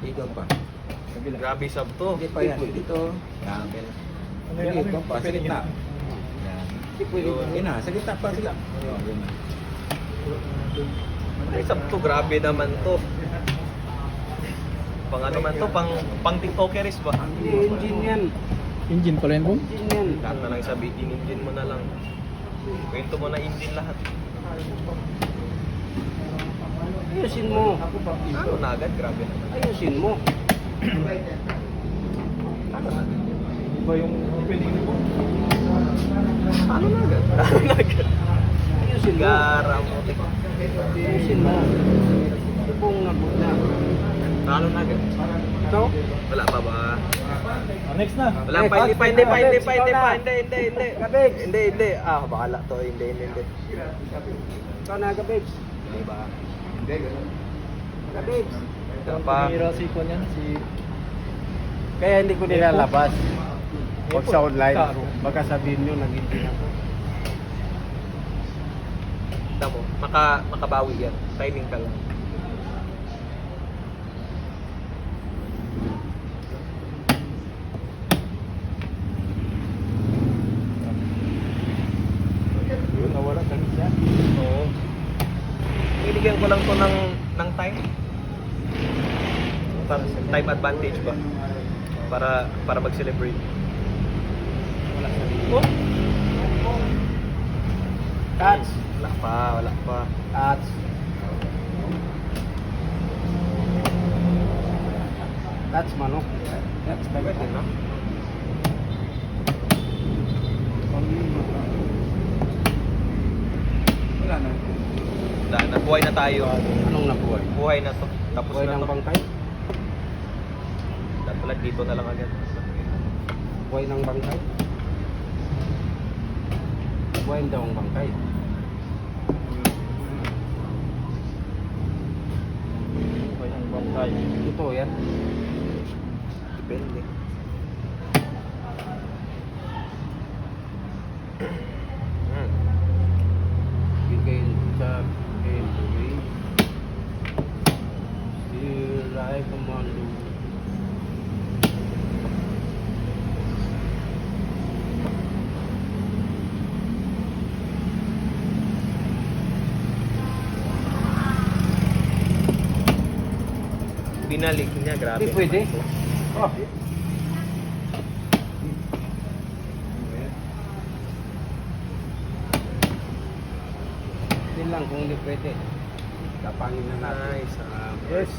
Ikaw pa. Grabe sub to. Hindi pa yan. Dito. Grabe. Hindi, ikaw pa. Sa gitna. Yan. Hindi pwede. Yun na. Sa gitna pa. Sa gitna. Yun na. Ay, sub to. Grabe naman to. Pang ano man to? Pang tiktokeris ba? Hindi, engine yan. Engine pala yun, Bong? Engine yan. Lahat na lang sabi, in-engine mo na lang. Kwento mo na engine lahat. Ayusin mo. Ano na agad? Grabe naman. Ayusin mo. Ano na agad? Iba yung opening mo. Ano na agad? Ano na agad? Ayusin mo. Gara mo. Ayusin mo. Bubong na na. Ano na agad? Ikaw? Wala pa ba? Next na. Wala pa, hindi pa. Hindi. Ah, bakala to. Hindi. Ikaw na, Gabibs. Hindi ba? Gabibs. Wala pa. Tumira si Kon yan, si... Kaya hindi ko nilalabas. Huwag sa online. Karo. Baka sabihin nyo, nag-engine ako. Tignan mo, makabawi yan. Timing ka lang. Yun, nawala kami siya. Oo. Binigyan ko lang to ng time. Time advantage ba? Para mag-celebrate. Wala sa Oh? Touch. Wala pa. Touch. Touch, manok. Touch, Pwede na. Wala na. Wala na. Buhay na tayo. Anong nabuhay? Buhay na to. Tapos Buhay na ng to. bangkay? Dapat dito na lang agad. Buhay ng bangkay? Buhay daw ang bangkay. Iba yung bangkay. Ito yan. Depende. Bigay sa entry. Still commando. Binalik niya. Grabe. Hindi pwede. Oh. Yun lang kung hindi pwede. Tapangin na natin. Nice. Yes.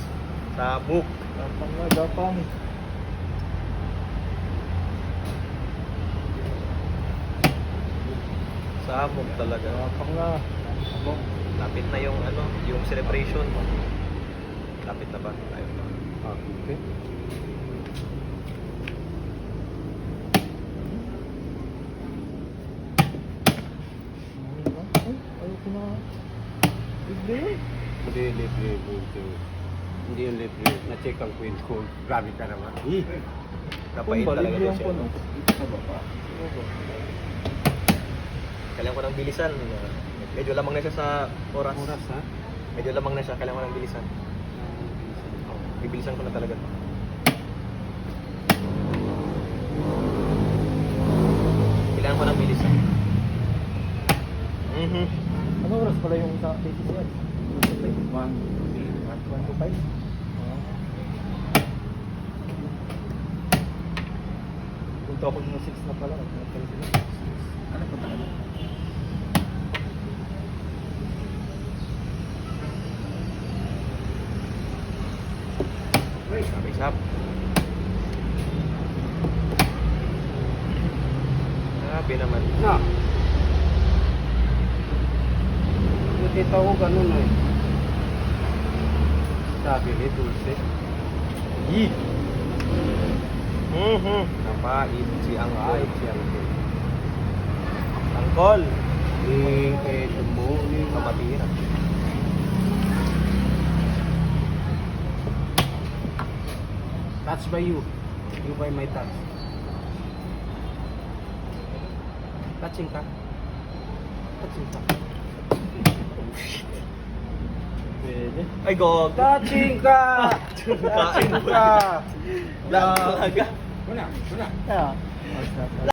Sabuk. Gapang na, gapang. Sabuk talaga. Gapang na. Lapit na yung yung celebration. Lapit na ba? Tayo pa. Okay. Ay, ayoko na. Bigla yun. Hindi libre. Hindi yung libre. Na-check ang queen ko. Grabe ka naman. Napait Kung talaga balik yung siya. puno. Kailangan ko ng bilisan. Medyo lamang na siya sa oras. Oras ha? Medyo lamang na siya. Kailangan ko ng bilisan. Bibilisan ko na talaga. Kailangan ko ng bilisan. Ano oras pala yung sa TTCS? 1 to 5? Punta ako ng 6 na pala. Ano pa tayo? Sabay sap. Grabe naman. Na. Nakita ko ganun eh. Sabi ni Dulce. Yi. Napait si Angkol. Angkol. Ni Tumuli. Kamatira. Touch by you. You by my touch. Touching ka. Touching ka. Pwede. Ay, gog. Touching ka! Touching ka! Black talaga. Una. Kaya,